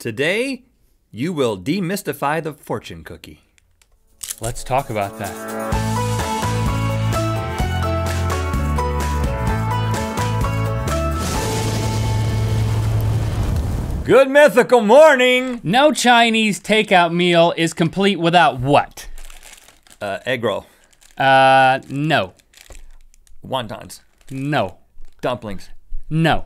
Today, you will demystify the fortune cookie. Let's talk about that. Good mythical morning! No Chinese takeout meal is complete without what? Egg roll. No. Wontons. No. Dumplings. No.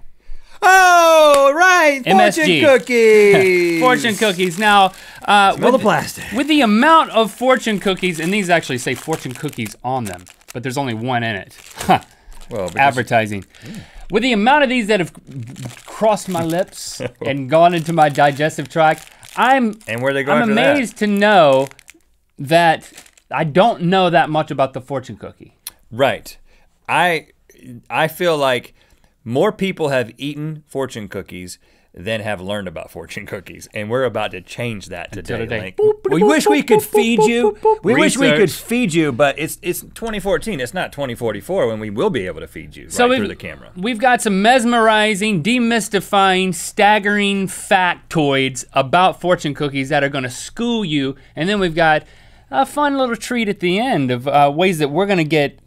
Oh, right, fortune MSG. cookies! Fortune cookies. Now, Smell the plastic. with the amount of fortune cookies, and these actually say fortune cookies on them, but there's only one in it. Huh. Well, because, Advertising. With the amount of these that have crossed my lips and gone into my digestive tract, and where they go I'm after amazed to know that I don't know that much about the fortune cookie. Right. I feel like more people have eaten fortune cookies than have learned about fortune cookies, and we're about to change that today. Link. We wish we could feed you. We wish we could feed you, but it's 2014. It's not 2044 when we will be able to feed you right through the camera. We've got some mesmerizing, demystifying, staggering factoids about fortune cookies that are gonna school you, and then we've got a fun little treat at the end of ways that we're gonna get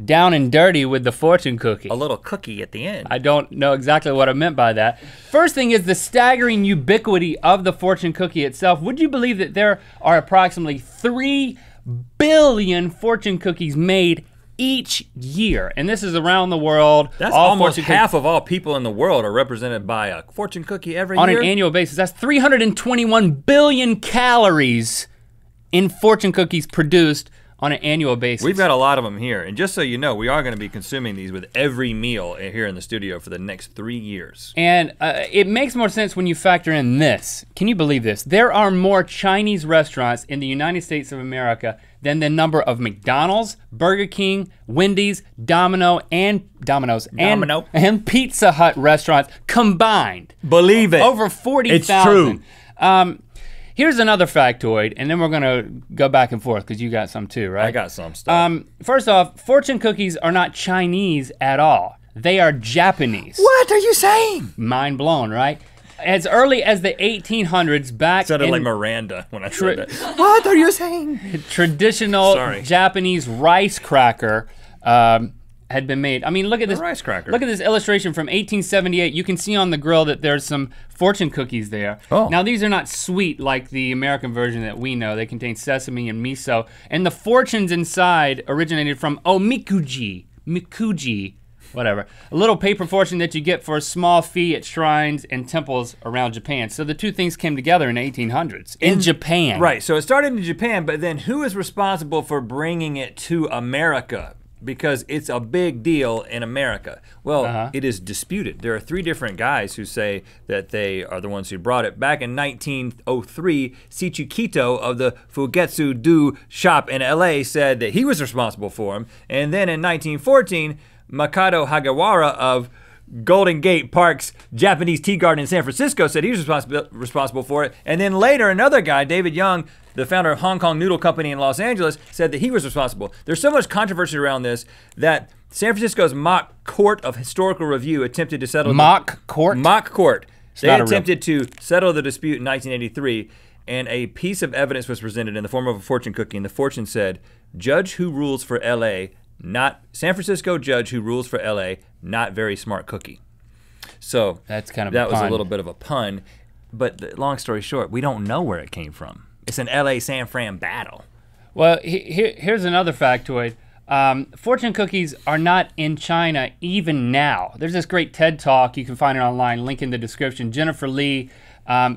down and dirty with the fortune cookie. A little cookie at the end. I don't know exactly what I meant by that. First thing is the staggering ubiquity of the fortune cookie itself. Would you believe that there are approximately 3 billion fortune cookies made each year? And this is around the world. That's almost half of all people in the world are represented by a fortune cookie every year. On an annual basis, that's 321 billion calories in fortune cookies produced on an annual basis. We've got a lot of them here, and just so you know, we are gonna be consuming these with every meal here in the studio for the next 3 years. And it makes more sense when you factor in this. Can you believe this? There are more Chinese restaurants in the United States of America than the number of McDonald's, Burger King, Wendy's, Domino's, and Pizza Hut restaurants combined. Believe it. Over 40,000. It's true. Here's another factoid, and then we're gonna go back and forth because you got some too, right? I got some stuff. First off, fortune cookies are not Chinese at all. They are Japanese. What are you saying? Mind blown, right? As early as the 1800s, back Sounded like Miranda when I said that. What are you saying? Traditional Japanese rice cracker had been made. I mean, look at this rice cracker. Look at this illustration from 1878. You can see on the grill that there's some fortune cookies there. Oh. Now these are not sweet like the American version that we know. They contain sesame and miso. And the fortunes inside originated from mikuji, whatever. A little paper fortune that you get for a small fee at shrines and temples around Japan. So the two things came together in the 1800s in Japan. Right, so it started in Japan, but then who is responsible for bringing it to America? Because it's a big deal in America. Well, it is disputed. There are 3 different guys who say that they are the ones who brought it. Back in 1903, Shichikito of the Fugetsu-do shop in LA said that he was responsible for them. And then in 1914, Makoto Hagawara of Golden Gate Park's Japanese Tea Garden in San Francisco said he was responsible for it. And then later, another guy, David Young, the founder of Hong Kong Noodle Company in Los Angeles, said that he was responsible. There's so much controversy around this that San Francisco's Mock Court of Historical Review attempted to settle Mock Court? Mock Court. They attempted to settle the dispute in 1983, and a piece of evidence was presented in the form of a fortune cookie, and the fortune said, "Judge who rules for LA, not San Francisco judge who rules for LA, not very smart cookie." So that's kind of that was a little bit of a pun, but long story short, we don't know where it came from. It's an LA San Fran battle. Well, here's another factoid. Fortune cookies are not in China even now. There's this great TED Talk, you can find it online, link in the description. Jennifer Lee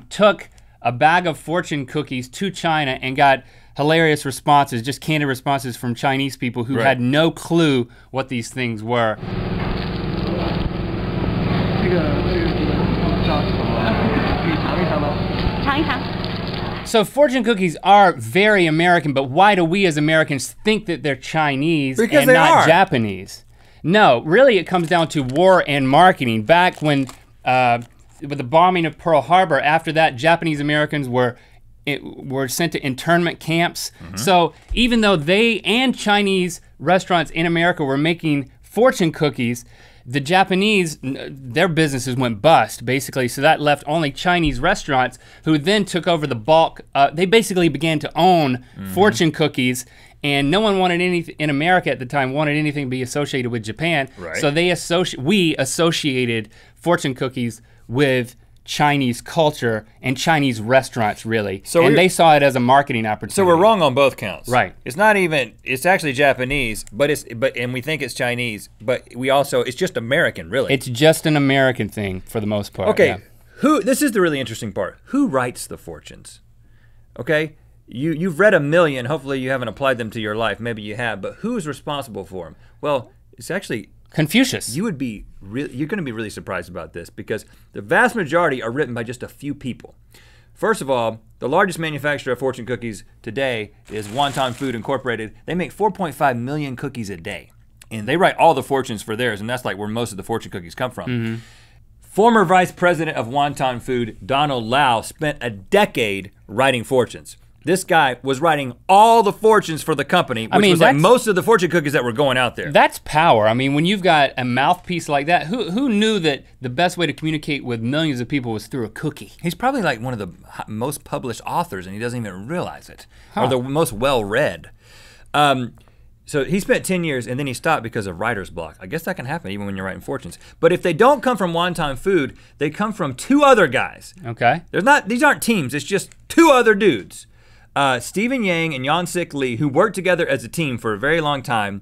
took a bag of fortune cookies to China and got hilarious responses, just candid responses from Chinese people who had no clue what these things were. So fortune cookies are very American, but why do we as Americans think that they're Chinese and not Japanese? No, really it comes down to war and marketing. Back when, with the bombing of Pearl Harbor, after that Japanese Americans were sent to internment camps. So even though they and Chinese restaurants in America were making fortune cookies, the Japanese, their businesses went bust, basically, so that left only Chinese restaurants who then took over the bulk. They basically began to own fortune cookies, and no one wanted anything, in America at the time, wanted anything to be associated with Japan. Right. So we associated fortune cookies with Chinese culture and Chinese restaurants, really. So and they saw it as a marketing opportunity. So we're wrong on both counts. Right. It's not even, it's actually Japanese, and we think it's Chinese, but it's just American, really. It's just an American thing for the most part. Okay, this is the really interesting part. Who writes the fortunes? Okay, you've read a million, hopefully you haven't applied them to your life, maybe you have, but who's responsible for them? Well, it's actually Confucius. You're gonna be really surprised about this because the vast majority are written by just a few people. First of all, the largest manufacturer of fortune cookies today is Wonton Food Incorporated. They make 4.5 million cookies a day. And they write all the fortunes for theirs, and that's like where most of the fortune cookies come from. Former vice president of Wonton Food, Donald Lau, spent a decade writing fortunes. This guy was writing all the fortunes for the company, which was like most of the fortune cookies that were going out there. That's power. I mean, when you've got a mouthpiece like that, who knew that the best way to communicate with millions of people was through a cookie? He's probably like one of the most published authors and he doesn't even realize it, or the most well-read. So he spent 10 years and then he stopped because of writer's block. I guess that can happen even when you're writing fortunes. But if they don't come from Wonton Food, they come from two other guys. Okay. These aren't teams, it's just two other dudes. Stephen Yang and Yansik Lee, who worked together as a team for a very long time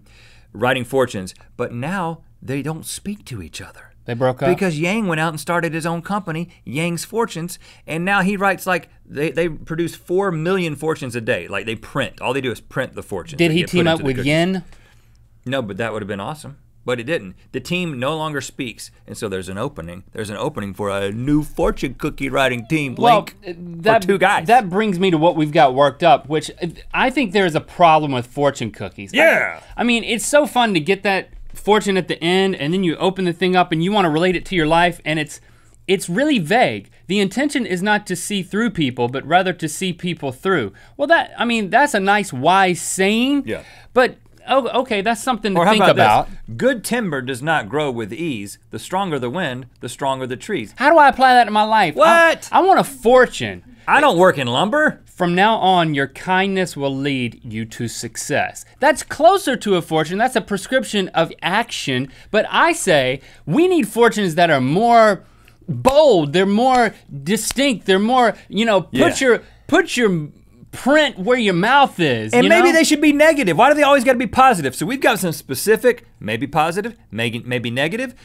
writing fortunes, but now they don't speak to each other. They broke up? Because Yang went out and started his own company, Yang's Fortunes, and now he writes like, they produce 4 million fortunes a day. Like they print, all they do is print the fortunes. Did he team up with Yin? No, but that would have been awesome. But it didn't. The team no longer speaks, and so there's an opening. There's an opening for a new fortune cookie writing team, Link, for two guys. That brings me to what we've got worked up, which I think there's a problem with fortune cookies. Yeah. I mean, it's so fun to get that fortune at the end, and then you open the thing up and you want to relate it to your life, and it's really vague. The intention is not to see through people, but rather to see people through. Well, that's a nice, wise saying. Yeah. But okay, that's something to think about. Good timber does not grow with ease. The stronger the wind, the stronger the trees. How do I apply that in my life? What? I want a fortune. I don't work in lumber. From now on, your kindness will lead you to success. That's closer to a fortune. That's a prescription of action. But I say we need fortunes that are more bold. They're more distinct. They're more, put your print where your mouth is. And maybe they should be negative. Why do they always gotta be positive? So we've got some specific, maybe positive, maybe negative,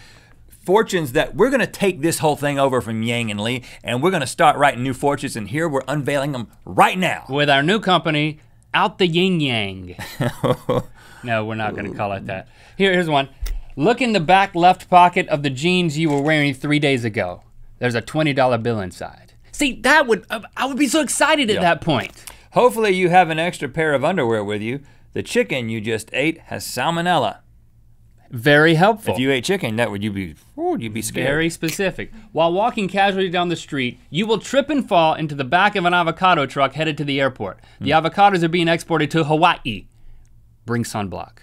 fortunes that we're gonna take this whole thing over from Yang and Lee, and we're gonna start writing new fortunes, and here we're unveiling them right now. With our new company, Out the Yin Yang. No, we're not gonna call it that. Here's one. Look in the back left pocket of the jeans you were wearing 3 days ago. There's a $20 bill inside. See, I would be so excited at that point. Hopefully you have an extra pair of underwear with you. The chicken you just ate has salmonella. Very helpful. If you ate chicken, you'd be scared. Very specific. While walking casually down the street, you will trip and fall into the back of an avocado truck headed to the airport. The avocados are being exported to Hawaii. Bring sunblock.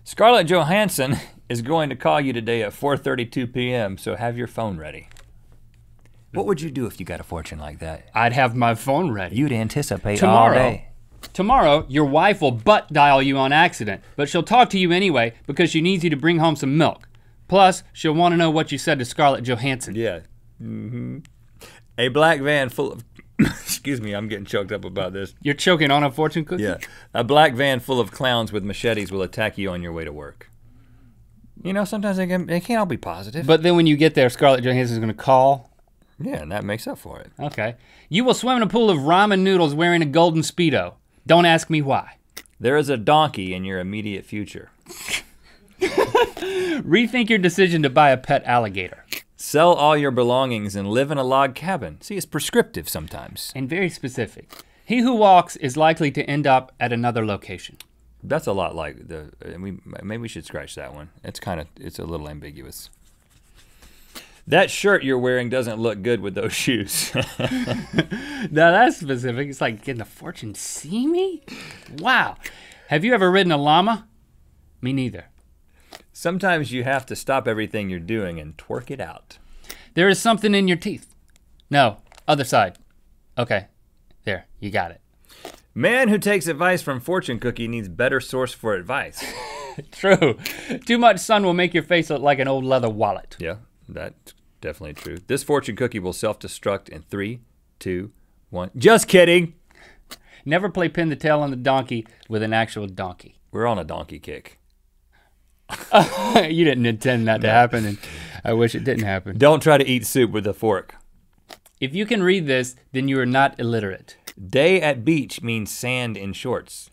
Scarlett Johansson is going to call you today at 4:32 p.m., so have your phone ready. What would you do if you got a fortune like that? I'd have my phone ready. You'd anticipate all day. Tomorrow, your wife will butt dial you on accident, but she'll talk to you anyway because she needs you to bring home some milk. Plus, she'll want to know what you said to Scarlett Johansson. Yeah. A black van full of, excuse me, I'm getting choked up about this. You're choking on a fortune cookie? Yeah. A black van full of clowns with machetes will attack you on your way to work. Sometimes they can't all be positive. But then when you get there, Scarlett Johansson's gonna call. Yeah, and that makes up for it. Okay. You will swim in a pool of ramen noodles wearing a golden Speedo. Don't ask me why. There is a donkey in your immediate future. Rethink your decision to buy a pet alligator. Sell all your belongings and live in a log cabin. See, it's prescriptive sometimes. And very specific. He who walks is likely to end up at another location. That's a lot like maybe we should scratch that one. It's a little ambiguous. That shirt you're wearing doesn't look good with those shoes. Now that's specific. It's like, can the fortune see me? Wow. Have you ever ridden a llama? Me neither. Sometimes you have to stop everything you're doing and twerk it out. There is something in your teeth. No, other side. Okay, there, you got it. Man who takes advice from fortune cookie needs better source for advice. True. Too much sun will make your face look like an old leather wallet. Yeah, that's definitely true. This fortune cookie will self-destruct in 3, 2, 1. Just kidding. Never play pin the tail on the donkey with an actual donkey. We're on a donkey kick. You didn't intend that to happen, and I wish it didn't happen. Don't try to eat soup with a fork. If you can read this, then you are not illiterate. Day at beach means sand in shorts.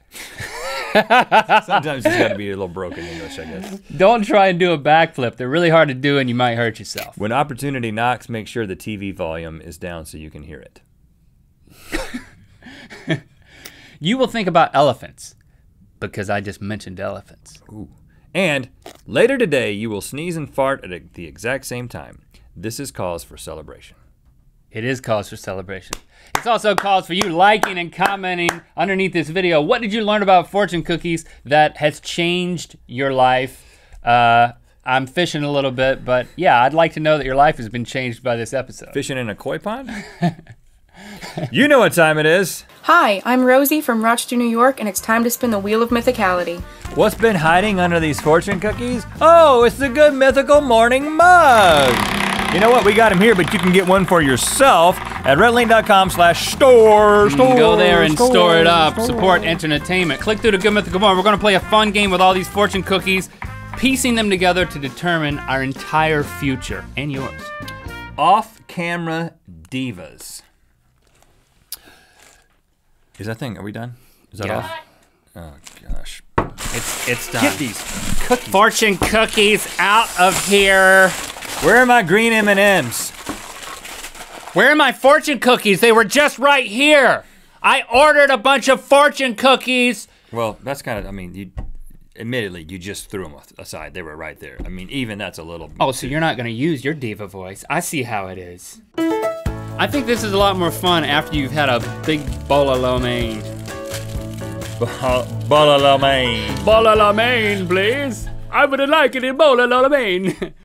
Sometimes it's gotta be a little broken English, I guess. Don't try and do a backflip. They're really hard to do and you might hurt yourself. When opportunity knocks, make sure the TV volume is down so you can hear it. You will think about elephants because I just mentioned elephants. Ooh. And later today, you will sneeze and fart at the exact same time. This is cause for celebration. It is cause for celebration. It's also cause for you liking and commenting underneath this video. What did you learn about fortune cookies that has changed your life? I'm fishing a little bit, but yeah, I'd like to know that your life has been changed by this episode. Fishing in a koi pond? You know what time it is. Hi, I'm Rosie from Rochester, New York, and it's time to spin the wheel of mythicality. What's been hiding under these fortune cookies? Oh, it's the good Mythical Morning mug. You know what, we got them here, but you can get one for yourself at RhettandLink.com/store. Go there and store it up. Support entertainment. Click through the Good Mythical Morning. We're gonna play a fun game with all these fortune cookies, piecing them together to determine our entire future and yours. Off-camera divas. Is that thing, are we done? Is that off? Oh gosh. It's done. Get these cookies. Fortune cookies out of here. Where are my green M&Ms? Where are my fortune cookies? They were just right here. I ordered a bunch of fortune cookies. Well, that's kind of, I mean, admittedly, you just threw them aside. They were right there. I mean, even that's a little. Oh, so you're not gonna use your diva voice. I see how it is. I think this is a lot more fun after you've had a big bowl of lo mein. Bowl of lo mein. Bowl of lo mein, please. I would like it in bowl of lo mein.